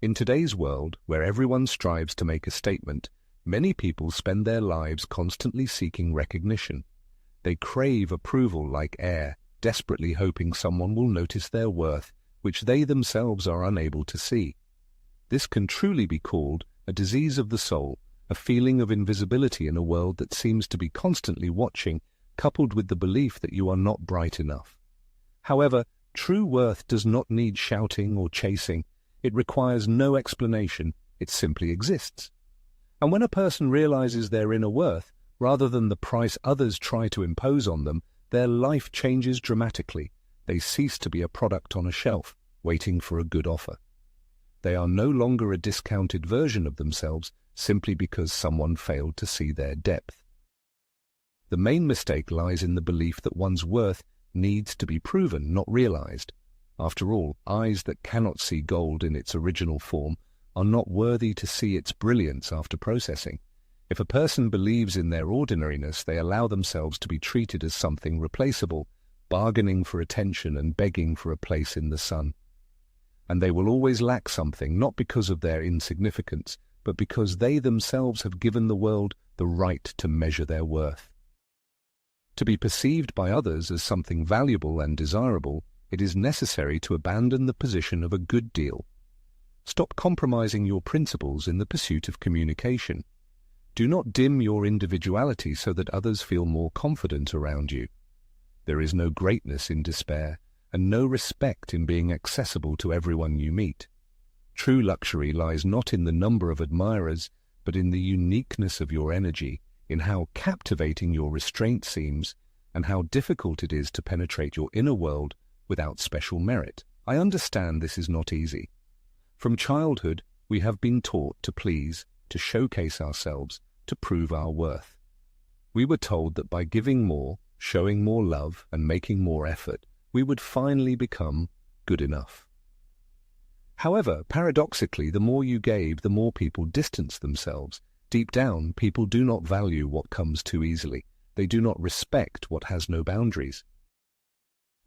In today's world, where everyone strives to make a statement, many people spend their lives constantly seeking recognition. They crave approval like air, desperately hoping someone will notice their worth, which they themselves are unable to see. This can truly be called a disease of the soul, a feeling of invisibility in a world that seems to be constantly watching, coupled with the belief that you are not bright enough. However, true worth does not need shouting or chasing. It requires no explanation, it simply exists. And when a person realizes their inner worth, rather than the price others try to impose on them, their life changes dramatically. They cease to be a product on a shelf, waiting for a good offer. They are no longer a discounted version of themselves simply because someone failed to see their depth. The main mistake lies in the belief that one's worth needs to be proven, not realized. After all, eyes that cannot see gold in its original form are not worthy to see its brilliance after processing. If a person believes in their ordinariness, they allow themselves to be treated as something replaceable, bargaining for attention and begging for a place in the sun. And they will always lack something, not because of their insignificance, but because they themselves have given the world the right to measure their worth. To be perceived by others as something valuable and desirable, it is necessary to abandon the position of a good deal. Stop compromising your principles in the pursuit of communication. Do not dim your individuality so that others feel more confident around you. There is no greatness in despair, and no respect in being accessible to everyone you meet. True luxury lies not in the number of admirers, but in the uniqueness of your energy, in how captivating your restraint seems, and how difficult it is to penetrate your inner world without special merit. I understand this is not easy. From childhood, we have been taught to please, to showcase ourselves, to prove our worth. We were told that by giving more, showing more love, and making more effort, we would finally become good enough. However, paradoxically, the more you gave, the more people distanced themselves. Deep down, people do not value what comes too easily. They do not respect what has no boundaries.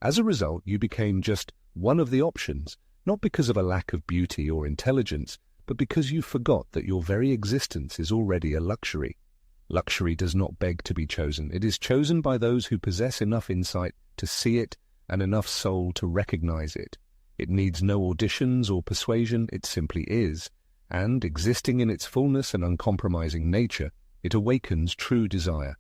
As a result, you became just one of the options, not because of a lack of beauty or intelligence, but because you forgot that your very existence is already a luxury. Luxury does not beg to be chosen. It is chosen by those who possess enough insight to see it and enough soul to recognize it. It needs no auditions or persuasion, it simply is, and, existing in its fullness and uncompromising nature, it awakens true desire.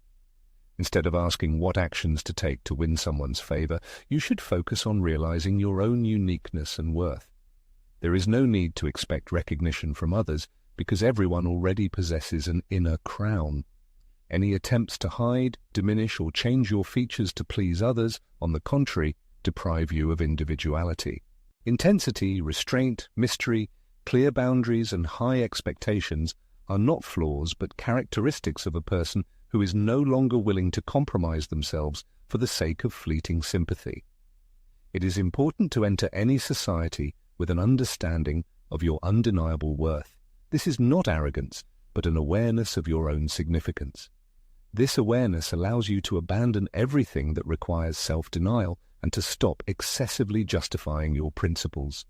Instead of asking what actions to take to win someone's favor, you should focus on realizing your own uniqueness and worth. There is no need to expect recognition from others, because everyone already possesses an inner crown. Any attempts to hide, diminish, or change your features to please others, on the contrary, deprive you of individuality. Intensity, restraint, mystery, clear boundaries, and high expectations are not flaws but characteristics of a person who is no longer willing to compromise themselves for the sake of fleeting sympathy. It is important to enter any society with an understanding of your undeniable worth. This is not arrogance, but an awareness of your own significance. This awareness allows you to abandon everything that requires self-denial and to stop excessively justifying your principles.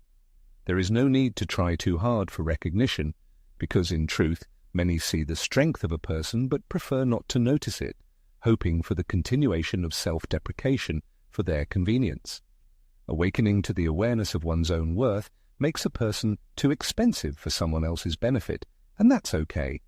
There is no need to try too hard for recognition, because in truth, many see the strength of a person but prefer not to notice it, hoping for the continuation of self-deprecation for their convenience. Awakening to the awareness of one's own worth makes a person too expensive for someone else's benefit, and that's okay.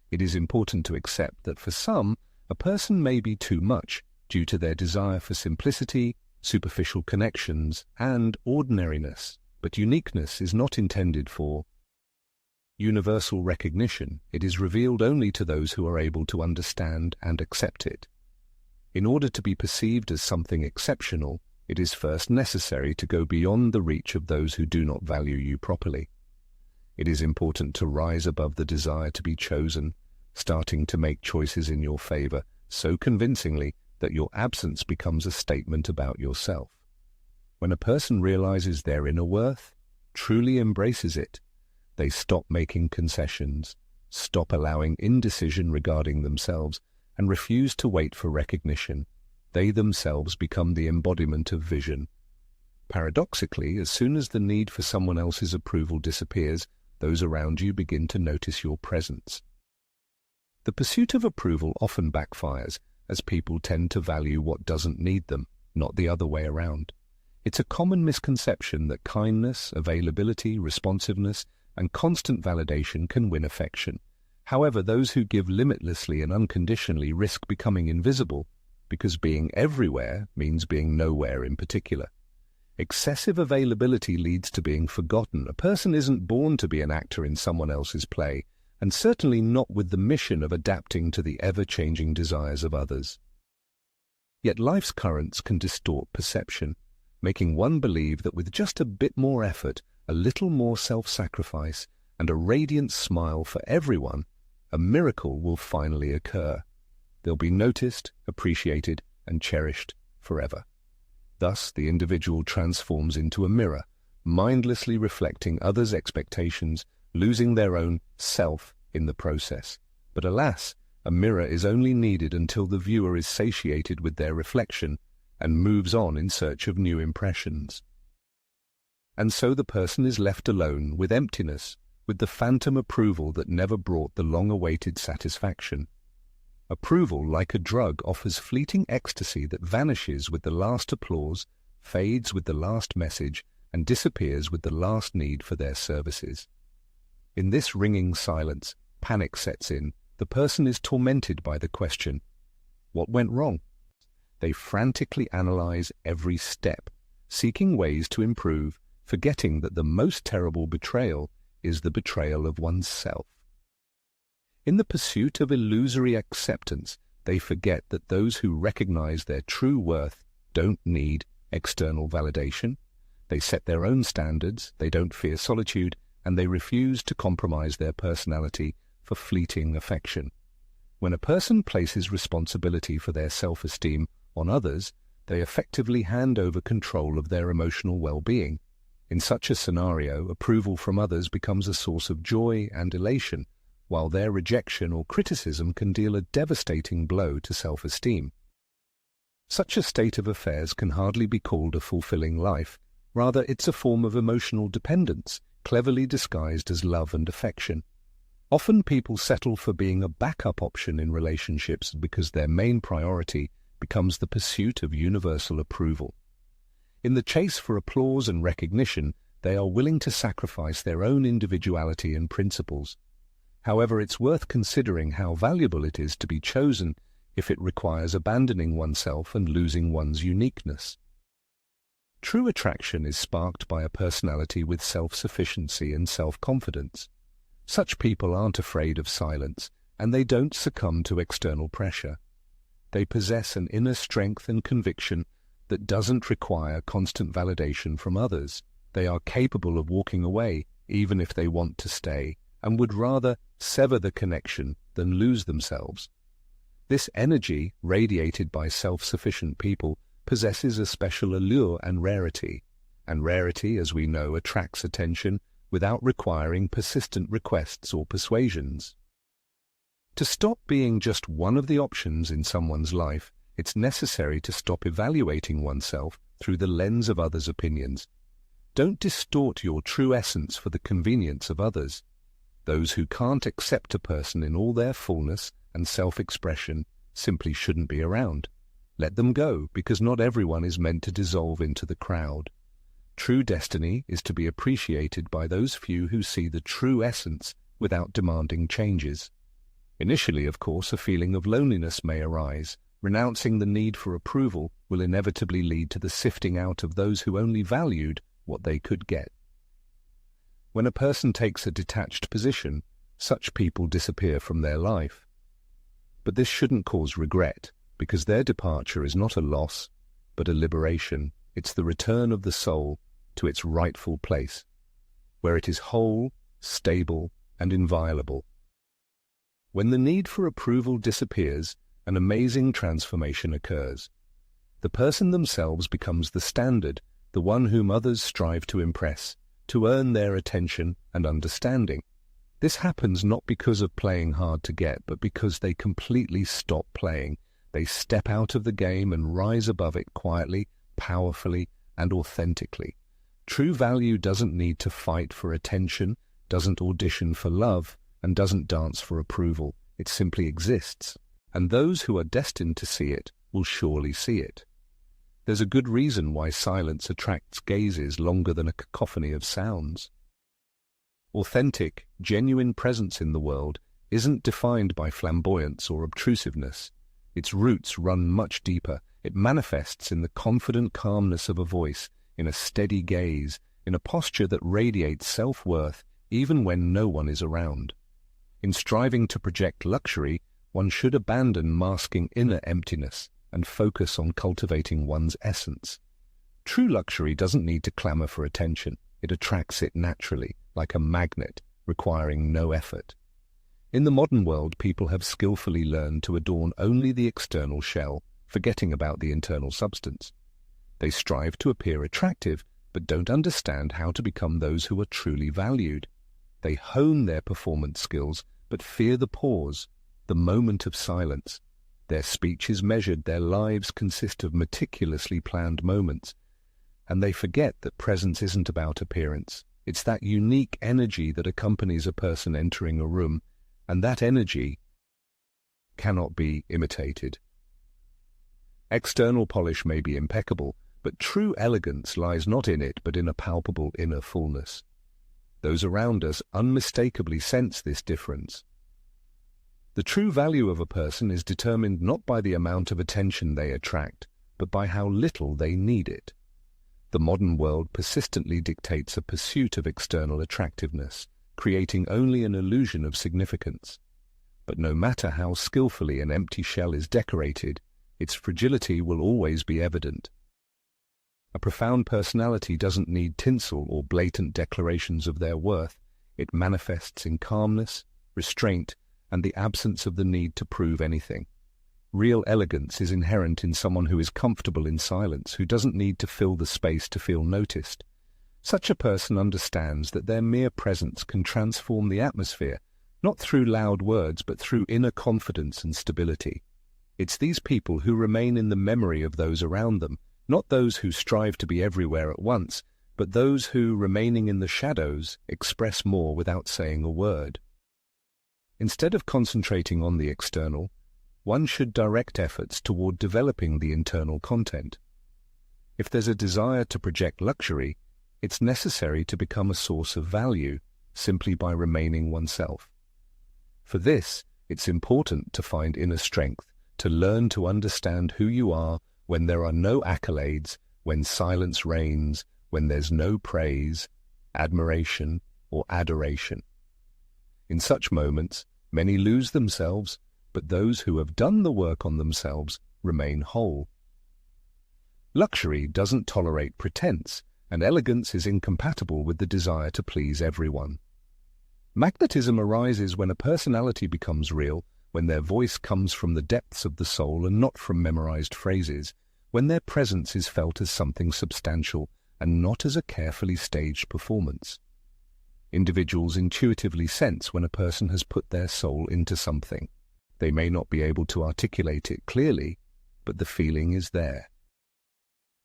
It is important to accept that for some, a person may be too much due to their desire for simplicity, superficial connections, and ordinariness. But uniqueness is not intended for universal recognition. It is revealed only to those who are able to understand and accept it. In order to be perceived as something exceptional, it is first necessary to go beyond the reach of those who do not value you properly. It is important to rise above the desire to be chosen, starting to make choices in your favor so convincingly that your absence becomes a statement about yourself. When a person realizes their inner worth, truly embraces it, they stop making concessions, stop allowing indecision regarding themselves, and refuse to wait for recognition. They themselves become the embodiment of vision. Paradoxically, as soon as the need for someone else's approval disappears, those around you begin to notice your presence. The pursuit of approval often backfires, as people tend to value what doesn't need them, not the other way around. It's a common misconception that kindness, availability, responsiveness, and constant validation can win affection. However, those who give limitlessly and unconditionally risk becoming invisible, because being everywhere means being nowhere in particular. Excessive availability leads to being forgotten. A person isn't born to be an actor in someone else's play, and certainly not with the mission of adapting to the ever-changing desires of others. Yet life's currents can distort perception, making one believe that with just a bit more effort, a little more self-sacrifice, and a radiant smile for everyone, a miracle will finally occur. They'll be noticed, appreciated, and cherished forever. Thus, the individual transforms into a mirror, mindlessly reflecting others' expectations, losing their own self in the process. But alas, a mirror is only needed until the viewer is satiated with their reflection and moves on in search of new impressions. And so the person is left alone with emptiness, with the phantom approval that never brought the long-awaited satisfaction. Approval, like a drug, offers fleeting ecstasy that vanishes with the last applause, fades with the last message, and disappears with the last need for their services. In this ringing silence, panic sets in. The person is tormented by the question, what went wrong? They frantically analyze every step, seeking ways to improve, forgetting that the most terrible betrayal is the betrayal of oneself. In the pursuit of illusory acceptance, they forget that those who recognize their true worth don't need external validation. They set their own standards, they don't fear solitude, and they refuse to compromise their personality for fleeting affection. When a person places responsibility for their self-esteem on others, they effectively hand over control of their emotional well-being. In such a scenario, approval from others becomes a source of joy and elation, while their rejection or criticism can deal a devastating blow to self-esteem. Such a state of affairs can hardly be called a fulfilling life. Rather, it's a form of emotional dependence, cleverly disguised as love and affection. Often people settle for being a backup option in relationships because their main priority becomes the pursuit of universal approval. In the chase for applause and recognition, they are willing to sacrifice their own individuality and principles. However, it's worth considering how valuable it is to be chosen if it requires abandoning oneself and losing one's uniqueness. True attraction is sparked by a personality with self-sufficiency and self-confidence. Such people aren't afraid of silence, and they don't succumb to external pressure. They possess an inner strength and conviction that doesn't require constant validation from others. They are capable of walking away, even if they want to stay, and would rather sever the connection than lose themselves. This energy, radiated by self-sufficient people, possesses a special allure and rarity, as we know, attracts attention without requiring persistent requests or persuasions. To stop being just one of the options in someone's life, it's necessary to stop evaluating oneself through the lens of others' opinions. Don't distort your true essence for the convenience of others. Those who can't accept a person in all their fullness and self-expression simply shouldn't be around. Let them go, because not everyone is meant to dissolve into the crowd. True destiny is to be appreciated by those few who see the true essence without demanding changes. Initially, of course, a feeling of loneliness may arise. Renouncing the need for approval will inevitably lead to the sifting out of those who only valued what they could get. When a person takes a detached position, such people disappear from their life. But this shouldn't cause regret, because their departure is not a loss, but a liberation. It's the return of the soul to its rightful place, where it is whole, stable, and inviolable. When the need for approval disappears, an amazing transformation occurs. The person themselves becomes the standard, the one whom others strive to impress, to earn their attention and understanding. This happens not because of playing hard to get, but because they completely stop playing. They step out of the game and rise above it quietly, powerfully, and authentically. True value doesn't need to fight for attention, doesn't audition for love, and doesn't dance for approval. It simply exists, and those who are destined to see it will surely see it. There's a good reason why silence attracts gazes longer than a cacophony of sounds. Authentic, genuine presence in the world isn't defined by flamboyance or obtrusiveness. Its roots run much deeper. It manifests in the confident calmness of a voice, in a steady gaze, in a posture that radiates self-worth even when no one is around. In striving to project luxury, one should abandon masking inner emptiness and focus on cultivating one's essence. True luxury doesn't need to clamor for attention. It attracts it naturally, like a magnet, requiring no effort. In the modern world, people have skillfully learned to adorn only the external shell, forgetting about the internal substance. They strive to appear attractive, but don't understand how to become those who are truly valued. They hone their performance skills, but fear the pause, the moment of silence. Their speech is measured, their lives consist of meticulously planned moments, and they forget that presence isn't about appearance. It's that unique energy that accompanies a person entering a room, and that energy cannot be imitated. External polish may be impeccable, but true elegance lies not in it, but in a palpable inner fullness. Those around us unmistakably sense this difference. The true value of a person is determined not by the amount of attention they attract, but by how little they need it. The modern world persistently dictates a pursuit of external attractiveness, creating only an illusion of significance. But no matter how skillfully an empty shell is decorated, its fragility will always be evident. A profound personality doesn't need tinsel or blatant declarations of their worth. It manifests in calmness, restraint, and the absence of the need to prove anything. Real elegance is inherent in someone who is comfortable in silence, who doesn't need to fill the space to feel noticed. Such a person understands that their mere presence can transform the atmosphere, not through loud words, but through inner confidence and stability. It's these people who remain in the memory of those around them, not those who strive to be everywhere at once, but those who, remaining in the shadows, express more without saying a word. Instead of concentrating on the external, one should direct efforts toward developing the internal content. If there's a desire to project luxury, it's necessary to become a source of value simply by remaining oneself. For this, it's important to find inner strength, to learn to understand who you are when there are no accolades, when silence reigns, when there's no praise, admiration, or adoration. In such moments, many lose themselves, but those who have done the work on themselves remain whole. Luxury doesn't tolerate pretense, and elegance is incompatible with the desire to please everyone. Magnetism arises when a personality becomes real, when their voice comes from the depths of the soul and not from memorized phrases, when their presence is felt as something substantial and not as a carefully staged performance. Individuals intuitively sense when a person has put their soul into something. They may not be able to articulate it clearly, but the feeling is there.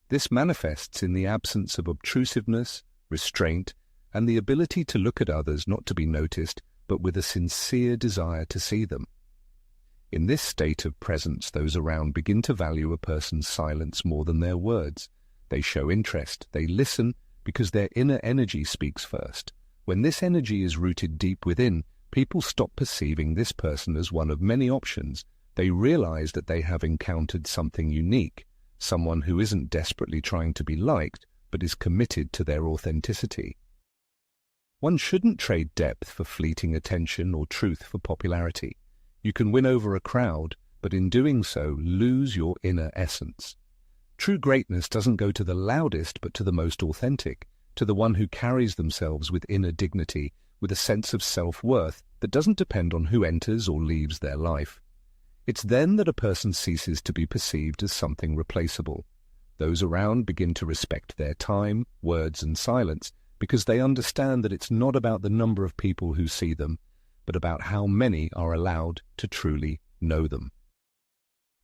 This manifests in the absence of obtrusiveness, restraint, and the ability to look at others not to be noticed, but with a sincere desire to see them. In this state of presence, those around begin to value a person's silence more than their words. They show interest, they listen, because their inner energy speaks first. When this energy is rooted deep within, people stop perceiving this person as one of many options. They realize that they have encountered something unique, someone who isn't desperately trying to be liked, but is committed to their authenticity. One shouldn't trade depth for fleeting attention or truth for popularity. You can win over a crowd, but in doing so, lose your inner essence. True greatness doesn't go to the loudest, but to the most authentic, to the one who carries themselves with inner dignity, with a sense of self-worth that doesn't depend on who enters or leaves their life. It's then that a person ceases to be perceived as something replaceable. Those around begin to respect their time, words, and silence, because they understand that it's not about the number of people who see them, but about how many are allowed to truly know them.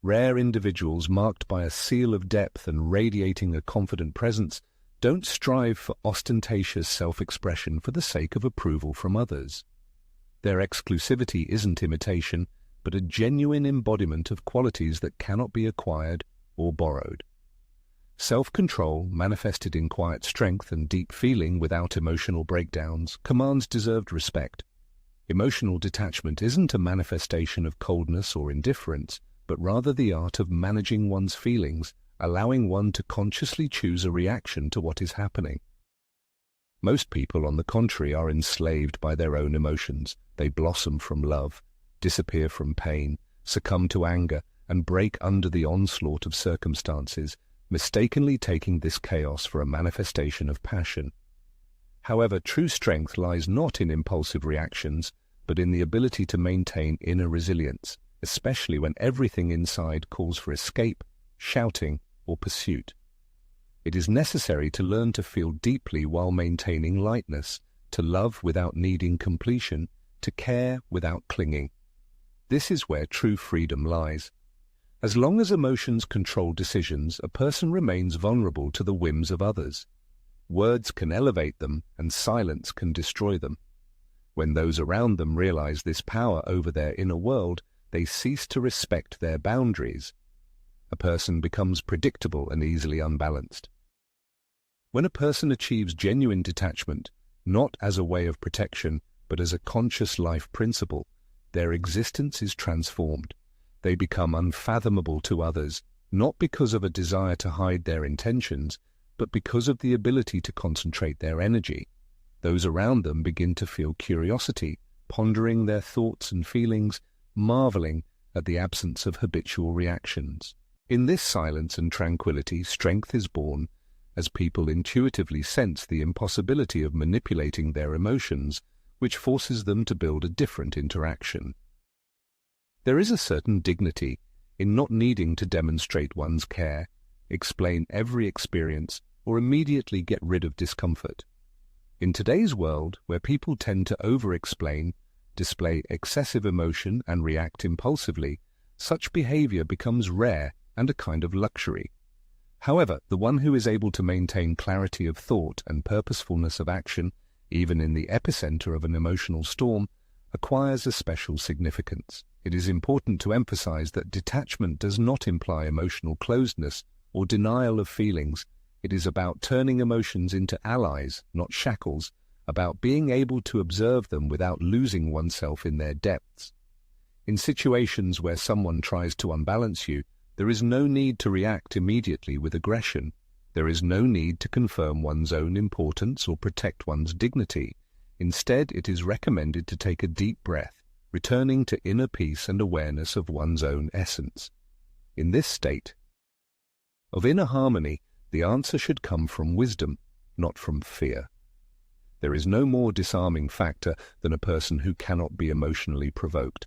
Rare individuals marked by a seal of depth and radiating a confident presence don't strive for ostentatious self-expression for the sake of approval from others. Their exclusivity isn't imitation, but a genuine embodiment of qualities that cannot be acquired or borrowed. Self-control, manifested in quiet strength and deep feeling without emotional breakdowns, commands deserved respect. Emotional detachment isn't a manifestation of coldness or indifference, but rather the art of managing one's feelings, allowing one to consciously choose a reaction to what is happening. Most people, on the contrary, are enslaved by their own emotions. They blossom from love, disappear from pain, succumb to anger, and break under the onslaught of circumstances, mistakenly taking this chaos for a manifestation of passion. However, true strength lies not in impulsive reactions, but in the ability to maintain inner resilience, especially when everything inside calls for escape, shouting, or pursuit. It is necessary to learn to feel deeply while maintaining lightness, to love without needing completion, to care without clinging. This is where true freedom lies. As long as emotions control decisions, a person remains vulnerable to the whims of others. Words can elevate them, and silence can destroy them. When those around them realize this power over their inner world, they cease to respect their boundaries. A person becomes predictable and easily unbalanced. When a person achieves genuine detachment, not as a way of protection, but as a conscious life principle, their existence is transformed. They become unfathomable to others, not because of a desire to hide their intentions, but because of the ability to concentrate their energy. Those around them begin to feel curiosity, pondering their thoughts and feelings, marveling at the absence of habitual reactions. In this silence and tranquility, strength is born, as people intuitively sense the impossibility of manipulating their emotions, which forces them to build a different interaction. There is a certain dignity in not needing to demonstrate one's care, explain every experience, or immediately get rid of discomfort. In today's world, where people tend to over-explain, display excessive emotion, and react impulsively, such behavior becomes rare and a kind of luxury. However, the one who is able to maintain clarity of thought and purposefulness of action, even in the epicenter of an emotional storm, acquires a special significance. It is important to emphasize that detachment does not imply emotional closedness or denial of feelings. It is about turning emotions into allies, not shackles, about being able to observe them without losing oneself in their depths. In situations where someone tries to unbalance you, there is no need to react immediately with aggression. There is no need to confirm one's own importance or protect one's dignity. Instead, it is recommended to take a deep breath, returning to inner peace and awareness of one's own essence. In this state of inner harmony, the answer should come from wisdom, not from fear. There is no more disarming factor than a person who cannot be emotionally provoked.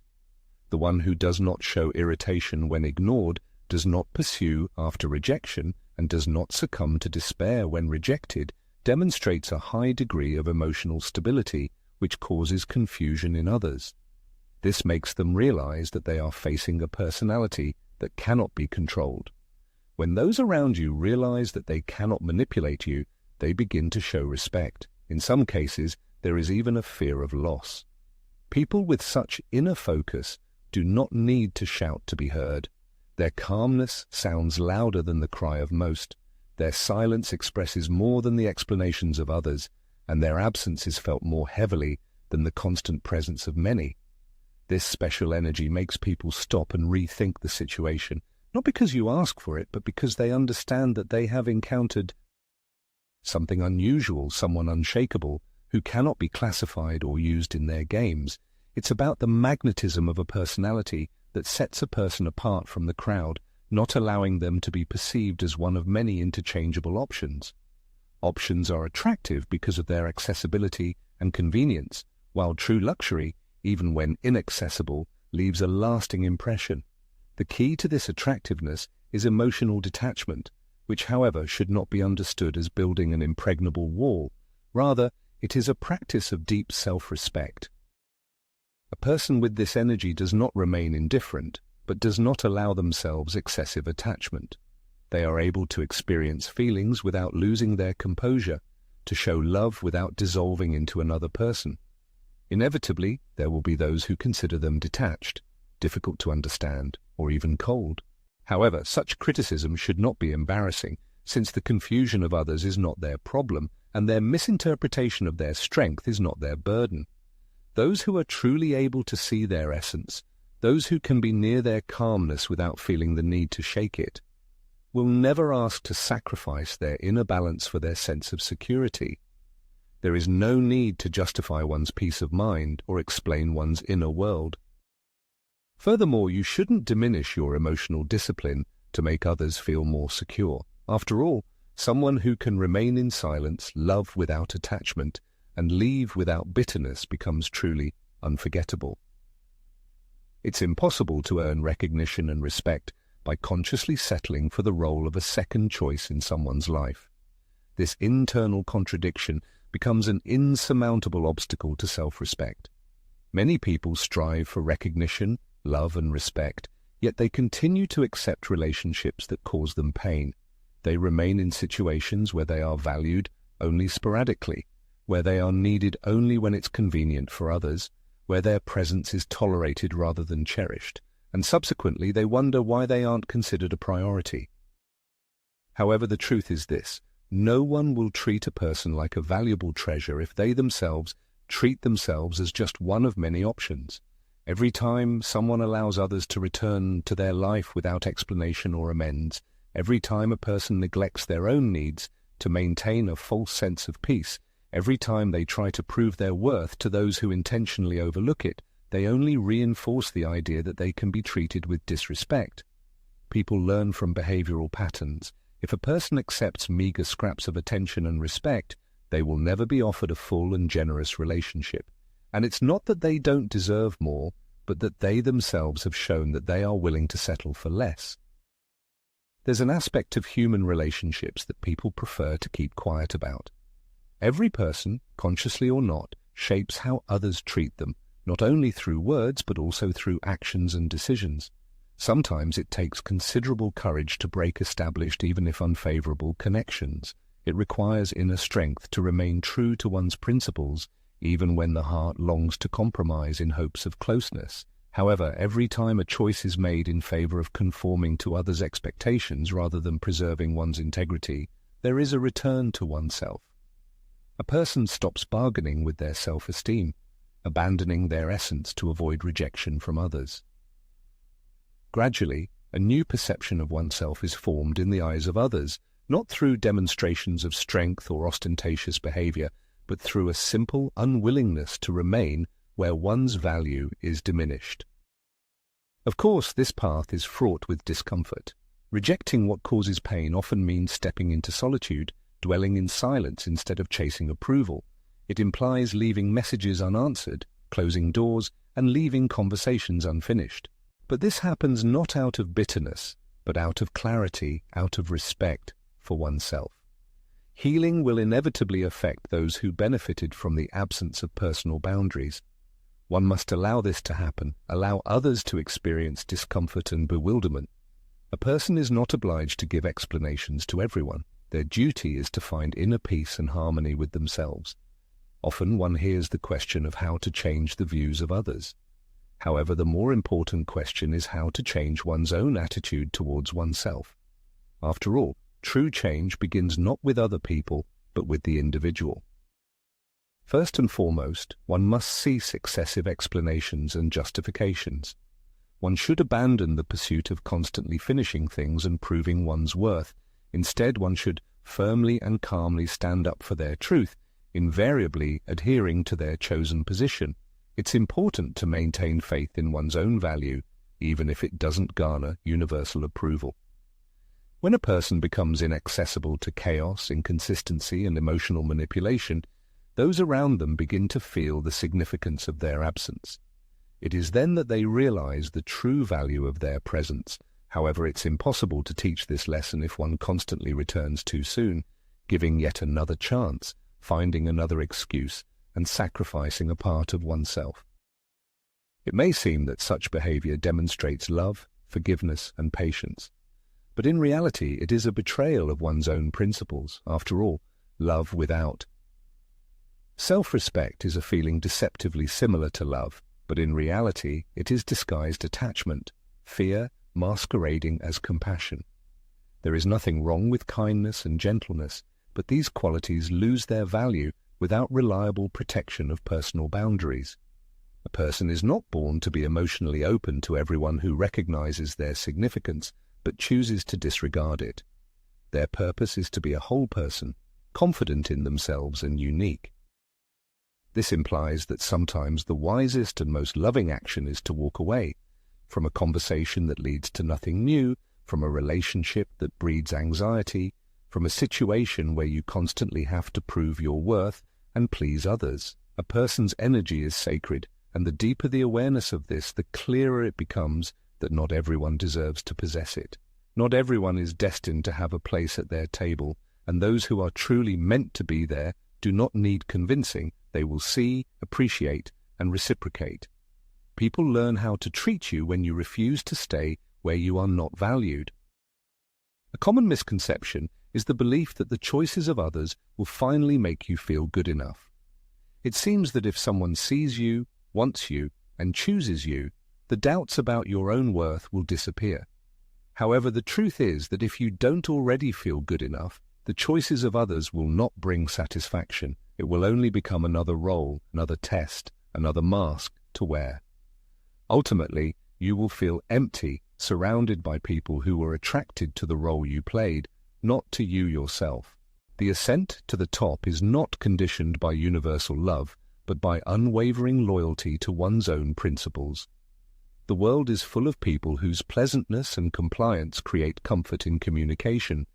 The one who does not show irritation when ignored, does not pursue after rejection, and does not succumb to despair when rejected, demonstrates a high degree of emotional stability, which causes confusion in others. This makes them realize that they are facing a personality that cannot be controlled. When those around you realize that they cannot manipulate you, they begin to show respect. In some cases, there is even a fear of loss. People with such inner focus do not need to shout to be heard. Their calmness sounds louder than the cry of most. Their silence expresses more than the explanations of others, and their absence is felt more heavily than the constant presence of many. This special energy makes people stop and rethink the situation, not because you ask for it, but because they understand that they have encountered something unusual, someone unshakable, who cannot be classified or used in their games. It's about the magnetism of a personality that sets a person apart from the crowd, not allowing them to be perceived as one of many interchangeable options. Options are attractive because of their accessibility and convenience, while true luxury, even when inaccessible, leaves a lasting impression. The key to this attractiveness is emotional detachment, which, however, should not be understood as building an impregnable wall. Rather, it is a practice of deep self-respect. A person with this energy does not remain indifferent, but does not allow themselves excessive attachment. They are able to experience feelings without losing their composure, to show love without dissolving into another person. Inevitably, there will be those who consider them detached, difficult to understand, or even cold. However, such criticism should not be embarrassing, since the confusion of others is not their problem, and their misinterpretation of their strength is not their burden. Those who are truly able to see their essence, those who can be near their calmness without feeling the need to shake it, will never ask to sacrifice their inner balance for their sense of security. There is no need to justify one's peace of mind or explain one's inner world. Furthermore, you shouldn't diminish your emotional discipline to make others feel more secure. After all, someone who can remain in silence, love without attachment, and leave without bitterness becomes truly unforgettable. It's impossible to earn recognition and respect by consciously settling for the role of a second choice in someone's life. This internal contradiction becomes an insurmountable obstacle to self-respect. Many people strive for recognition, love, and respect, yet they continue to accept relationships that cause them pain. They remain in situations where they are valued only sporadically, where they are needed only when it's convenient for others, where their presence is tolerated rather than cherished, and subsequently they wonder why they aren't considered a priority. However, the truth is this: no one will treat a person like a valuable treasure if they themselves treat themselves as just one of many options. Every time someone allows others to return to their life without explanation or amends, every time a person neglects their own needs to maintain a false sense of peace, every time they try to prove their worth to those who intentionally overlook it, they only reinforce the idea that they can be treated with disrespect. People learn from behavioral patterns. If a person accepts meager scraps of attention and respect, they will never be offered a full and generous relationship. And it's not that they don't deserve more, but that they themselves have shown that they are willing to settle for less. There's an aspect of human relationships that people prefer to keep quiet about. Every person, consciously or not, shapes how others treat them, not only through words but also through actions and decisions. Sometimes it takes considerable courage to break established, even if unfavorable, connections. It requires inner strength to remain true to one's principles, even when the heart longs to compromise in hopes of closeness. However, every time a choice is made in favor of conforming to others' expectations rather than preserving one's integrity, there is a return to oneself. A person stops bargaining with their self-esteem, abandoning their essence to avoid rejection from others. Gradually, a new perception of oneself is formed in the eyes of others, not through demonstrations of strength or ostentatious behavior, but through a simple unwillingness to remain where one's value is diminished. Of course, this path is fraught with discomfort. Rejecting what causes pain often means stepping into solitude, dwelling in silence instead of chasing approval. It implies leaving messages unanswered, closing doors, and leaving conversations unfinished. But this happens not out of bitterness, but out of clarity, out of respect for oneself. Healing will inevitably affect those who benefited from the absence of personal boundaries. One must allow this to happen, allow others to experience discomfort and bewilderment. A person is not obliged to give explanations to everyone. Their duty is to find inner peace and harmony with themselves. Often one hears the question of how to change the views of others. However, the more important question is how to change one's own attitude towards oneself. After all, true change begins not with other people, but with the individual. First and foremost, one must cease excessive explanations and justifications. One should abandon the pursuit of constantly finishing things and proving one's worth. Instead, one should firmly and calmly stand up for their truth, invariably adhering to their chosen position. It's important to maintain faith in one's own value, even if it doesn't garner universal approval. When a person becomes inaccessible to chaos, inconsistency, and emotional manipulation, those around them begin to feel the significance of their absence. It is then that they realize the true value of their presence. However, it's impossible to teach this lesson if one constantly returns too soon, giving yet another chance, finding another excuse, and sacrificing a part of oneself. It may seem that such behavior demonstrates love, forgiveness, and patience. But in reality, it is a betrayal of one's own principles. After all, love without. Self-respect is a feeling deceptively similar to love, but in reality, it is disguised attachment, fear masquerading as compassion. There is nothing wrong with kindness and gentleness, but these qualities lose their value without reliable protection of personal boundaries. A person is not born to be emotionally open to everyone who recognizes their significance, but chooses to disregard it. Their purpose is to be a whole person, confident in themselves and unique. This implies that sometimes the wisest and most loving action is to walk away from a conversation that leads to nothing new, from a relationship that breeds anxiety, from a situation where you constantly have to prove your worth and please others. A person's energy is sacred, and the deeper the awareness of this, the clearer it becomes that not everyone deserves to possess it. Not everyone is destined to have a place at their table, and those who are truly meant to be there do not need convincing. They will see, appreciate, and reciprocate. People learn how to treat you when you refuse to stay where you are not valued. A common misconception is the belief that the choices of others will finally make you feel good enough. It seems that if someone sees you, wants you, and chooses you, the doubts about your own worth will disappear. However, the truth is that if you don't already feel good enough, the choices of others will not bring satisfaction. It will only become another role, another test, another mask to wear. Ultimately, you will feel empty, surrounded by people who were attracted to the role you played, not to you yourself. The ascent to the top is not conditioned by universal love, but by unwavering loyalty to one's own principles. The world is full of people whose pleasantness and compliance create comfort in communication,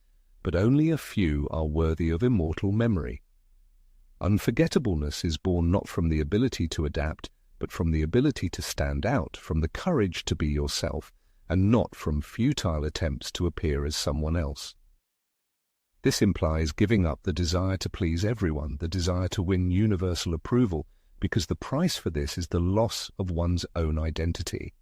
but only a few are worthy of immortal memory. Unforgettableness is born not from the ability to adapt, but from the ability to stand out, from the courage to be yourself, and not from futile attempts to appear as someone else. This implies giving up the desire to please everyone, the desire to win universal approval, because the price for this is the loss of one's own identity.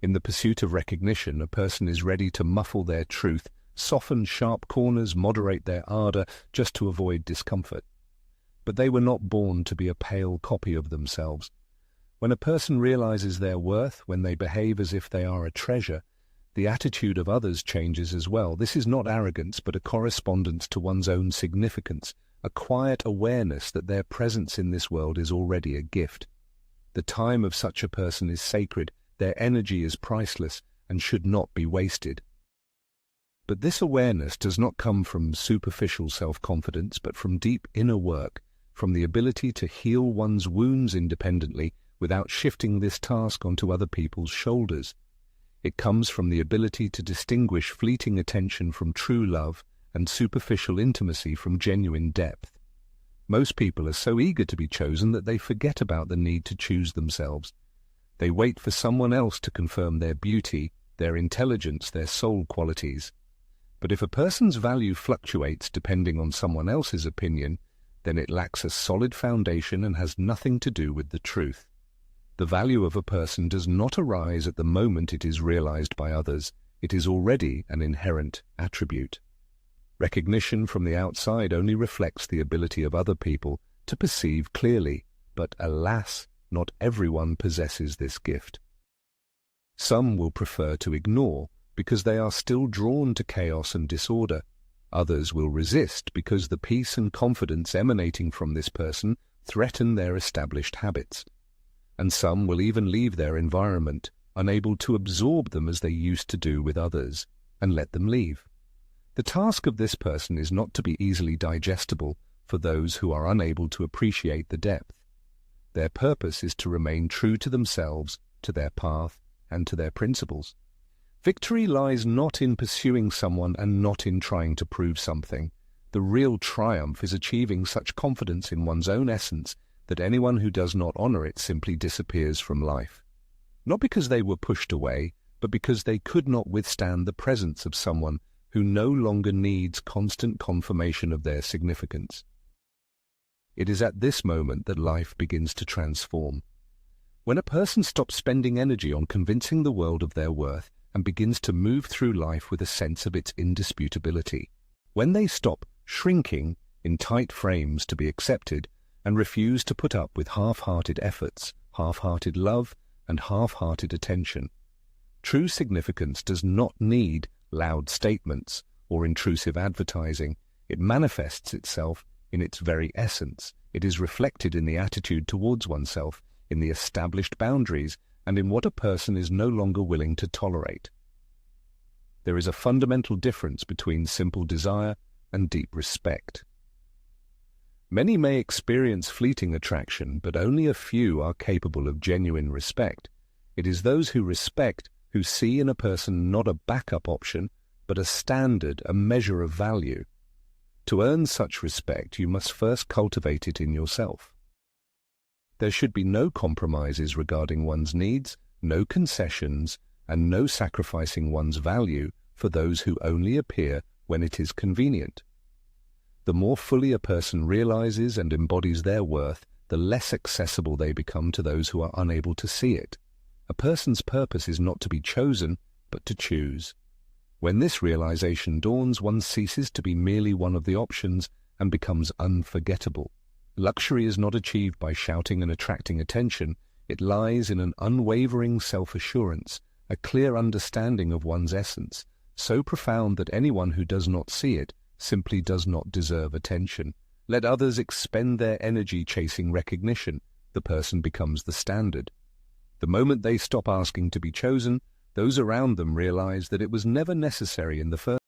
In the pursuit of recognition, a person is ready to muffle their truth, soften sharp corners, moderate their ardor, just to avoid discomfort. But they were not born to be a pale copy of themselves. When a person realizes their worth, when they behave as if they are a treasure, the attitude of others changes as well. This is not arrogance, but a correspondence to one's own significance, a quiet awareness that their presence in this world is already a gift. The time of such a person is sacred, their energy is priceless, and should not be wasted. But this awareness does not come from superficial self-confidence, but from deep inner work, from the ability to heal one's wounds independently without shifting this task onto other people's shoulders. It comes from the ability to distinguish fleeting attention from true love and superficial intimacy from genuine depth. Most people are so eager to be chosen that they forget about the need to choose themselves. They wait for someone else to confirm their beauty, their intelligence, their soul qualities. But if a person's value fluctuates depending on someone else's opinion, then it lacks a solid foundation and has nothing to do with the truth. The value of a person does not arise at the moment it is realized by others. It is already an inherent attribute. Recognition from the outside only reflects the ability of other people to perceive clearly, but alas, not everyone possesses this gift. Some will prefer to ignore because they are still drawn to chaos and disorder. Others will resist because the peace and confidence emanating from this person threaten their established habits. And some will even leave their environment, unable to absorb them as they used to do with others, and let them leave. The task of this person is not to be easily digestible for those who are unable to appreciate the depth. Their purpose is to remain true to themselves, to their path, and to their principles. Victory lies not in pursuing someone and not in trying to prove something. The real triumph is achieving such confidence in one's own essence that anyone who does not honor it simply disappears from life. Not because they were pushed away, but because they could not withstand the presence of someone who no longer needs constant confirmation of their significance. It is at this moment that life begins to transform. When a person stops spending energy on convincing the world of their worth and begins to move through life with a sense of its indisputability. When they stop shrinking in tight frames to be accepted and refuse to put up with half-hearted efforts, half-hearted love, and half-hearted attention. True significance does not need loud statements or intrusive advertising. It manifests itself in its very essence. It is reflected in the attitude towards oneself, in the established boundaries, and in what a person is no longer willing to tolerate. There is a fundamental difference between simple desire and deep respect. Many may experience fleeting attraction, but only a few are capable of genuine respect. It is those who respect who see in a person not a backup option, but a standard, a measure of value. To earn such respect, you must first cultivate it in yourself. There should be no compromises regarding one's needs, no concessions, and no sacrificing one's value for those who only appear when it is convenient. The more fully a person realizes and embodies their worth, the less accessible they become to those who are unable to see it. A person's purpose is not to be chosen, but to choose. When this realization dawns, one ceases to be merely one of the options and becomes unforgettable. Luxury is not achieved by shouting and attracting attention. It lies in an unwavering self-assurance, a clear understanding of one's essence, so profound that anyone who does not see it simply does not deserve attention. Let others expend their energy chasing recognition. The person becomes the standard. The moment they stop asking to be chosen, those around them realize that it was never necessary in the first